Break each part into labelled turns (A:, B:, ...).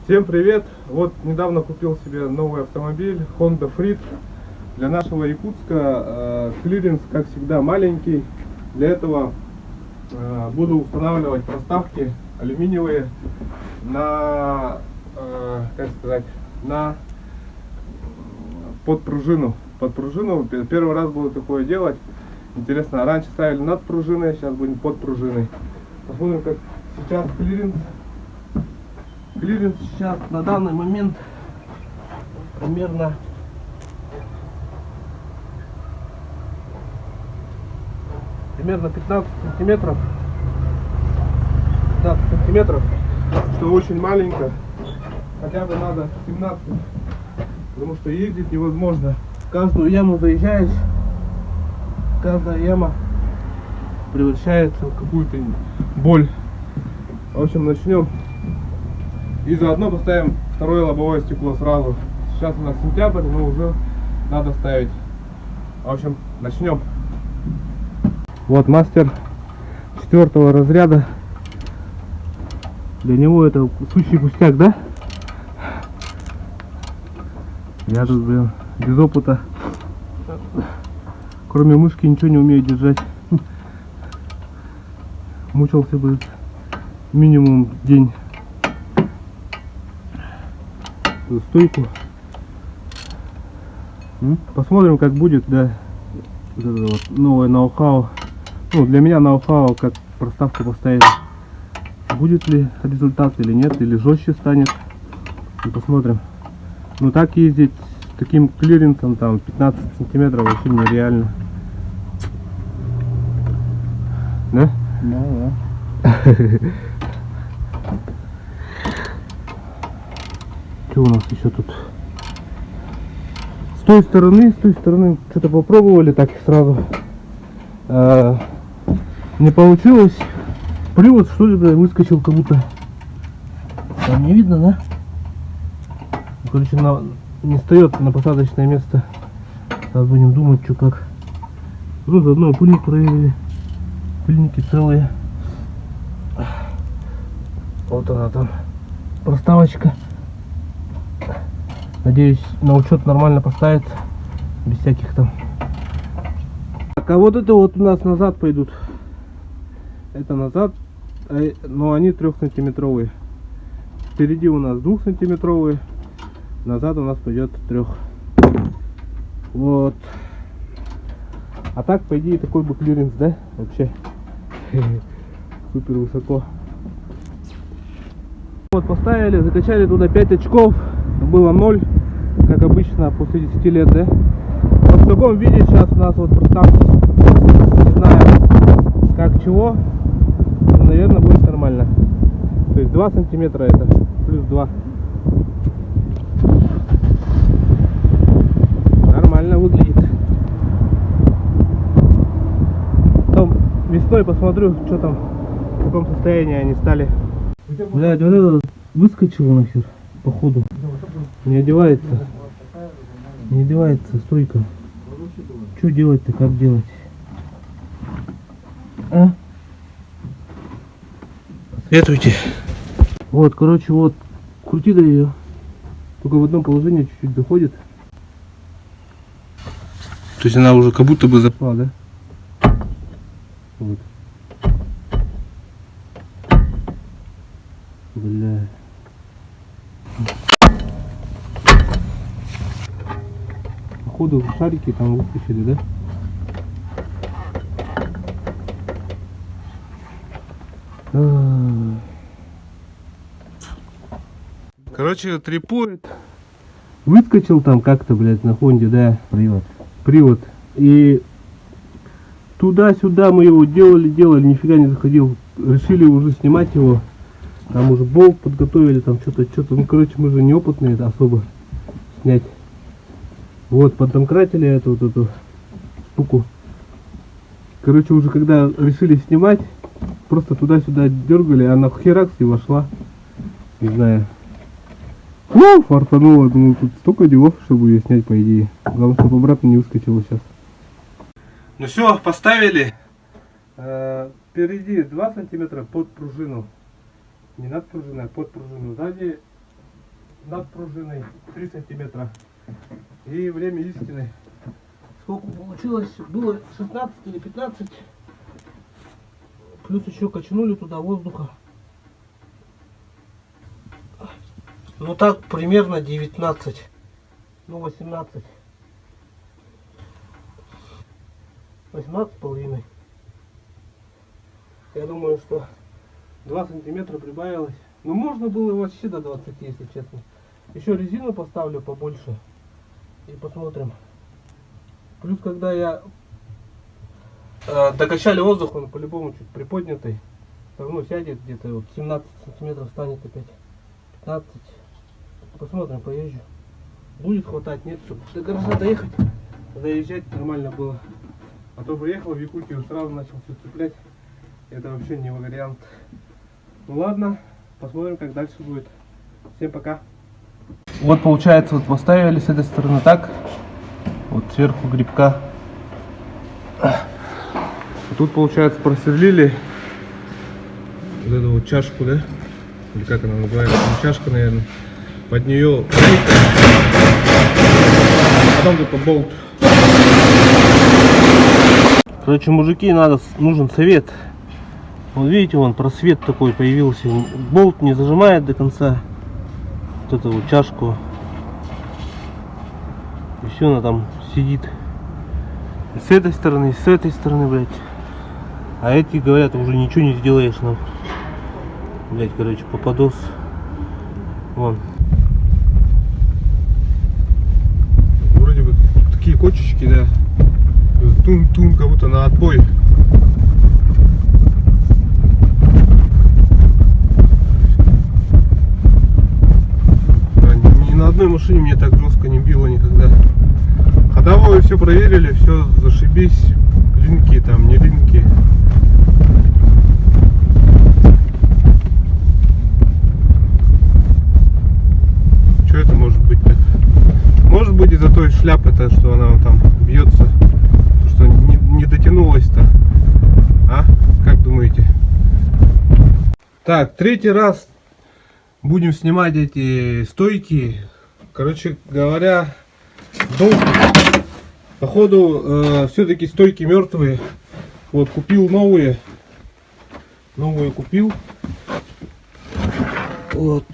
A: Всем привет! Вот недавно купил себе новый автомобиль Honda Freed. Для нашего Якутска клиренс, как всегда, маленький. Для этого буду устанавливать проставки алюминиевые на, под пружину. Первый раз буду такое делать. Интересно, раньше ставили над пружиной, сейчас будем под пружиной. Посмотрим, как сейчас клиренс. Клиренс сейчас на данный момент примерно 15 сантиметров. 15 сантиметров, что очень маленько. Хотя бы надо 17, потому что ездить невозможно. В каждую яму заезжаешь, каждая яма превращается в какую-то боль. В общем, начнем. И заодно поставим второе лобовое стекло сразу. Сейчас у нас сентябрь, но уже надо ставить. В общем, начнем. Вот мастер 4-го разряда. Для него это сущий пустяк, да? Я тут, блин, без опыта. Кроме мышки ничего не умею держать. Мучился бы минимум день. Стойку. Посмотрим, как будет, да. Вот это вот новое ноу-хау. Ну, для меня ноу-хау, как проставку поставить. Будет ли результат или нет, или жестче станет. И посмотрим. Ну, так ездить с таким клиренсом, там 15 сантиметров, вообще нереально. Да?
B: Да.
A: Что у нас еще тут? С той стороны что-то попробовали так сразу. Не получилось. Привод что ли выскочил, как будто. Там не видно, да? Короче, не встает на посадочное место. Сейчас будем думать, что как. Ну, заодно пыльник проверили. Пыльники целые. Вот она там. Проставочка. Надеюсь, на учет нормально поставится. Без всяких там. Так, а вот это вот у нас назад пойдут. Это назад. Но они 3-сантиметровые. Впереди у нас 2-сантиметровые. Назад у нас пойдет 3. Вот. А так, по идее, такой бы клиренс, да? Вообще. Супер высоко. Вот поставили, закачали туда 5 очков. Было 0, как обычно, после 10 лет, да? Вот в таком виде сейчас у нас вот проставки. Не знаю, как чего. Но, наверное, будет нормально. То есть 2 сантиметра это, плюс 2. Нормально выглядит. Потом весной посмотрю, что там, в каком состоянии они стали. Блядь, вот это выскочило нахер, походу. Не одевается. Не одевается стойка. Что делать-то, как делать? А? Советуйте. Вот, короче, вот, крути до ее. Только в одном положении чуть-чуть доходит. То есть она уже как будто бы зашла, да? Вот. Бля. Походу шарики там выскочили, да? Короче, трипует. Выскочил там как-то, блядь, на Хонде, да? Привод. И туда-сюда мы его делали, нифига не заходил. Решили уже снимать его. Там уже болт подготовили, там что-то. Ну, короче, мы же неопытные особо снять. Вот, поддомкратили эту штуку. Короче, уже когда решили снимать, просто туда-сюда дергали, она херакс и вошла. Не знаю. Ну, фартануло, думаю, тут столько делов, чтобы ее снять, по идее. Главное, чтобы обратно не выскочило сейчас. Ну все, поставили. Впереди 2 сантиметра под пружину. Не над пружиной, а под пружину. Сзади над пружиной 3 сантиметра. И время истины. Сколько получилось? Было 16 или 15. Плюс еще качнули туда воздуха. Ну так примерно 19. Ну 18. 18,5. Я думаю, что 2 сантиметра прибавилось. Ну можно было вообще до 20, если честно. Еще резину поставлю побольше. И посмотрим. Плюс когда я докачали воздух, он по-любому чуть приподнятый. Все равно сядет где-то вот 17 сантиметров станет опять. 15. Посмотрим, поезжу. Будет хватать, нет, чтобы до гаража доехать. Заезжать нормально было. А то приехал в Якутию, сразу начал все цеплять. Это вообще не вариант. Ну ладно, посмотрим, как дальше будет. Всем пока. Вот получается, вот поставили с этой стороны так. Вот сверху грибка. А тут получается просверлили вот эту вот чашку, да? Или как она называется? Ну, чашка, наверное. Под нее рейка. Потом только болт. Короче, мужики, нужен совет. Вот видите, вон просвет такой появился. Болт не зажимает до конца вот эту вот чашку. И все, она там сидит. И с этой стороны, и с этой стороны, блядь. А эти говорят, уже ничего не сделаешь нам. Блядь, короче, попадос. Вон. Вроде бы такие кочечки, да. Тун-тун, как будто на отбой. Ни на одной машине мне так жестко не било никогда. Ходовое все проверили, все зашибись. Линки там, не линки. Что это может быть так? Может быть из-за той шляпы-то, что она там бьется, что не дотянулась-то. А? Как думаете? Так, третий раз будем снимать эти стойки. Короче говоря, походу все-таки стойки мертвые. Вот купил новые. Новые купил. Вот.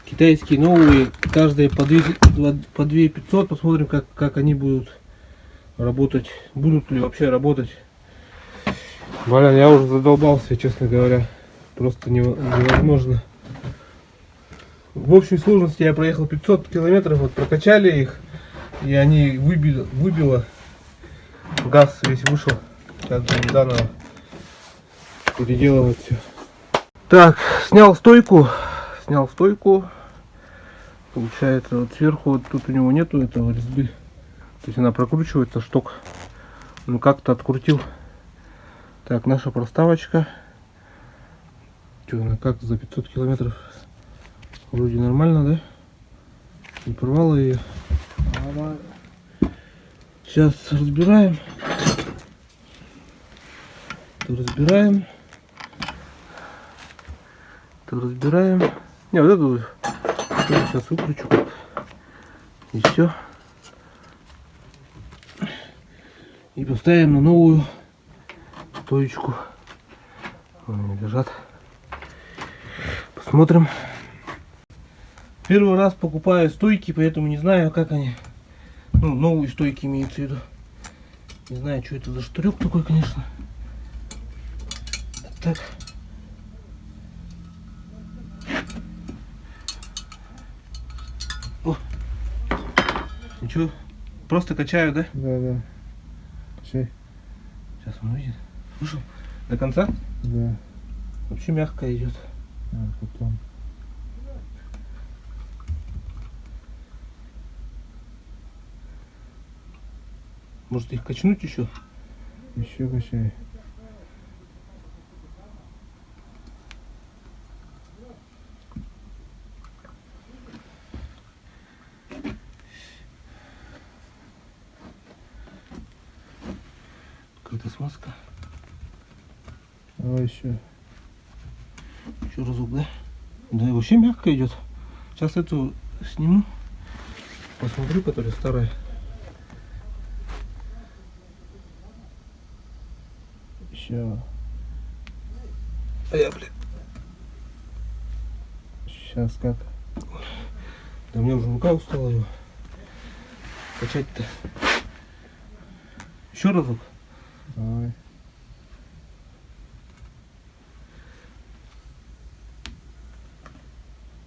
A: Китайские новые. Каждые по 2500. Посмотрим, как они будут работать. Будут ли вообще работать. Блин, я уже задолбался, честно говоря. Просто невозможно. В общей сложности я проехал 500 километров. Вот прокачали их. И они выбило. Газ весь вышел. Сейчас будем заново переделывать все. Так, снял стойку. Получается, вот сверху вот тут у него нету этого резьбы. То есть она прокручивается, шток. Ну как-то открутил. Так, наша проставочка. Что, она как за 500 километров? Вроде нормально, да? Не порвала ее. Сейчас разбираем. Разбираем. Не, вот эту сейчас выкручу. И все. И поставим на новую стоечку. Они лежат. Посмотрим. Первый раз покупаю стойки, поэтому не знаю, как они. Ну, новые стойки имеется в виду. Не знаю, что это за штырек такой, конечно. Так. О. Ничего. Просто качаю, да?
B: Да. Качай.
A: Сейчас он увидит. Вышел. До конца?
B: Да.
A: Вообще мягко идет.
B: А потом.
A: Может их качнуть еще?
B: Еще качай.
A: Какая-то смазка.
B: Давай еще.
A: Еще разок, да? Да, и вообще мягко идет. Сейчас эту сниму. Посмотрю, которая старая.
B: Еще.
A: А я, блин.
B: Сейчас как?
A: Да у меня уже рука устала его качать-то. Еще разок.
B: Давай.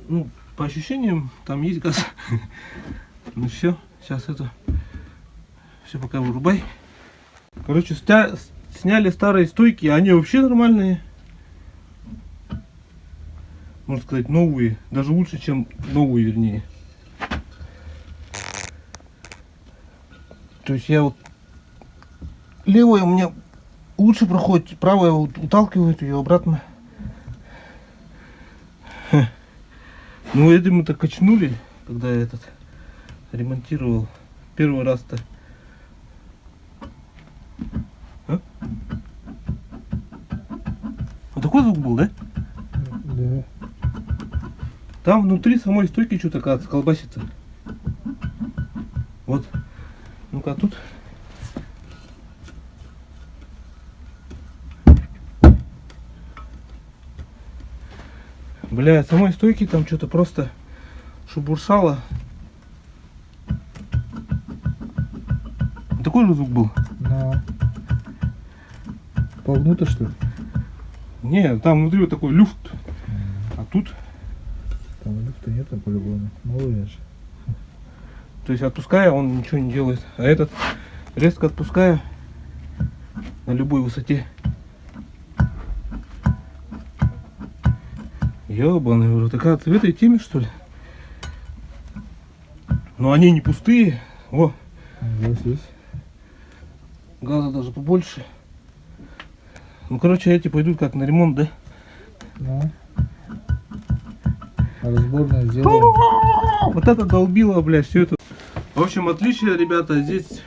A: Ну, по ощущениям, там есть газ. Ну все, сейчас это все пока вырубай. Короче, сняли старые стойки, они вообще нормальные. Можно сказать, новые. Даже лучше, чем новые, вернее. То есть я вот левая у меня лучше проходит, правая вот уталкивает ее обратно. Ну, это мы так качнули, когда я этот ремонтировал первый раз-то. А? Вот такой звук был, да?
B: Да.
A: Там внутри самой стойки что-то, кажется, колбасится. Вот. Ну-ка, тут. Бля, самой стойки там что-то просто шебуршало. Такой же звук был?
B: Но. Полнуто, что ли?
A: Не, там внутри вот такой люфт. А тут,
B: Там люфта нет, там по-любому. Новые же.
A: то есть отпуская, он ничего не делает. А этот резко отпуская на любой высоте. Ёбаный в рот, оказывается, в этой теме, что ли? Но они не пустые. О,
B: Здесь.
A: газа даже побольше. Ну, короче, эти пойдут как на ремонт, да?
B: Ну. А разборную сделаем.
A: Вот это долбило, блядь, все это. В общем, отличие, ребята, здесь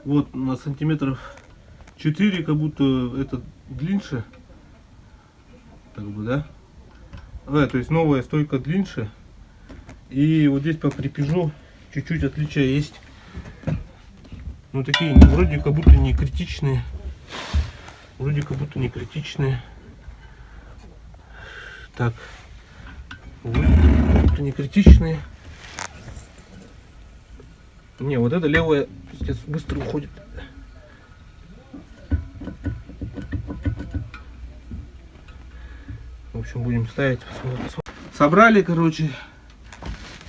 A: вот на сантиметров 4, как будто это длиннее. Как бы, да? То есть новая стойка длиннее. И вот здесь по крепежу чуть-чуть отличия есть. Ну, такие вроде как будто не критичные. Вроде как будто не критичные. Так. Вроде как будто не критичные. Не, вот это левая сейчас быстро уходит. В общем, будем ставить. Посмотрим. Собрали, короче.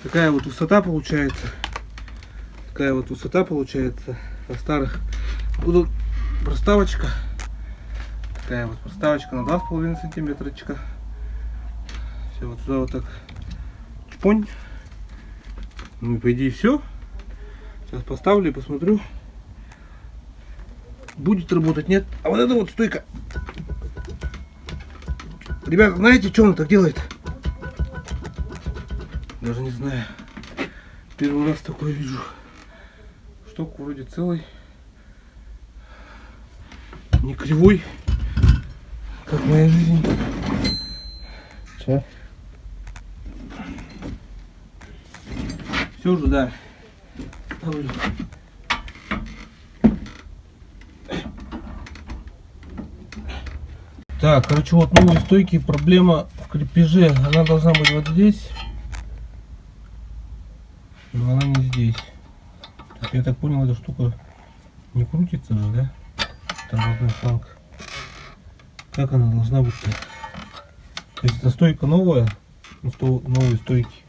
A: Такая вот высота получается. Такая вот высота получается. На старых. Будут проставочка. Такая вот проставочка на 2,5 сантиметрочка. Все вот сюда вот так. Чпонь. Ну и по идее все. Сейчас поставлю и посмотрю. Будет работать, нет. А вот эта вот стойка. Ребята, знаете, что он так делает? Даже не знаю. Первый раз такое вижу. Шток вроде целый. Не кривой. Как моя жизнь.
B: Че?
A: Все же, да. Ставлю. Так, короче, вот новые стойки. Проблема в крепеже. Она должна быть вот здесь. Но она не здесь. Так, я так понял, эта штука не крутится же, да? Тормозной фланг. Как она должна быть-то? То есть это стойка новая, новые стойки.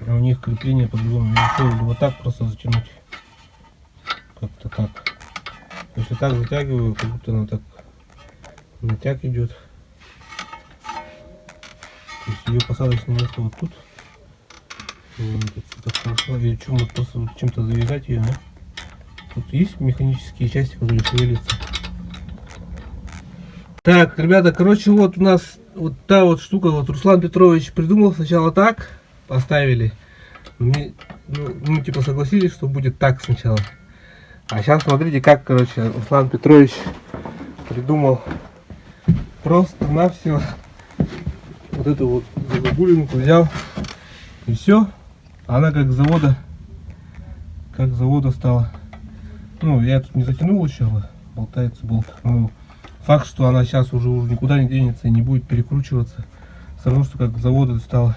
A: А у них крепление по-другому. Или вот так просто затянуть. Как-то так. Если так затягиваю, как будто она так натяг идет. То есть ее посадочное место вот тут. Тут все так хорошо. Или что, может просто вот чем-то завязать ее, да? Тут есть механические части, которые шевелятся. Так, ребята, короче, вот у нас вот та вот штука, вот Руслан Петрович придумал сначала так, поставили. Мы типа согласились, что будет так сначала. А сейчас смотрите, как, короче, Руслан Петрович придумал. Просто-навсего вот эту вот загогулинку взял. И все. Она как с завода стала. Ну, я тут не затянул еще, болтается болт. Ну, факт, что она сейчас уже никуда не денется и не будет перекручиваться. Все равно, что как с завода стала.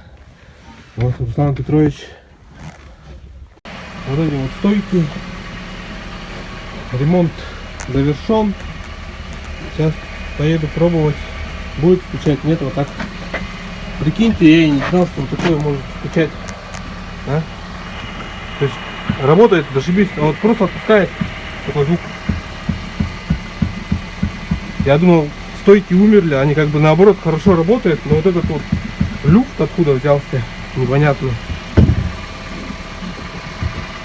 A: Вот, Руслан Петрович. Вот эти вот стойки. Ремонт завершен. Сейчас поеду пробовать. Будет стучать, нет, вот так. Прикиньте, я и не знал, что вот такое может стучать. А? То есть работает, зашибись, а вот просто отпускает такой звук. Я думал, стойки умерли, они как бы наоборот хорошо работают, но вот этот вот люфт откуда взялся, непонятно.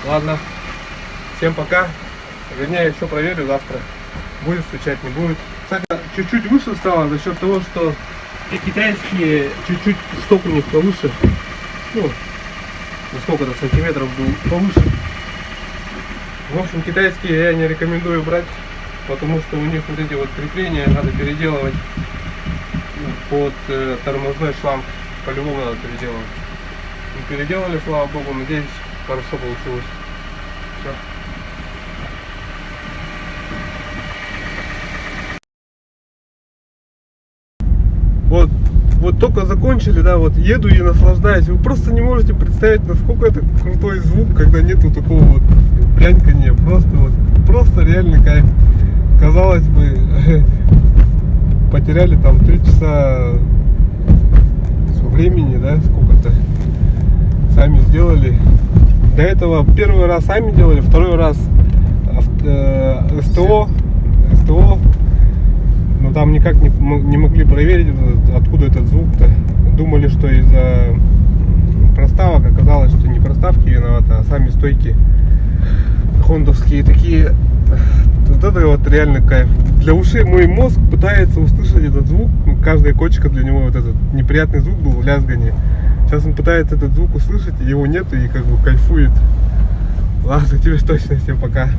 A: Ладно, всем пока. Вернее, еще проверю завтра. Будет стучать, не будет. Кстати, чуть-чуть выше стало за счет того, что те китайские чуть-чуть шток у них повыше. Ну, сколько-то сантиметров был повыше. В общем, китайские я не рекомендую брать, потому что у них вот эти вот крепления надо переделывать под тормозной шланг. По-любому надо переделывать. Мы переделали, слава богу, надеюсь, хорошо получилось. Все. Вот только закончили, да, вот еду и наслаждаюсь. Вы просто не можете представить, насколько это крутой звук, когда нету такого вот брянькания. Просто реальный кайф. Казалось бы, потеряли там 3 часа времени, да, сколько-то. Сами сделали. До этого первый раз сами делали, второй раз СТО. Но там никак не могли проверить, откуда этот звук-то. Думали, что из-за проставок. Оказалось, что не проставки виноваты, а сами стойки хондовские такие. Вот это вот реально кайф. Для ушей мой мозг пытается услышать этот звук. Каждая кочка для него вот этот неприятный звук был, лязгание. Сейчас он пытается этот звук услышать, его нету и как бы кайфует. Ладно, тебе точно, всем пока.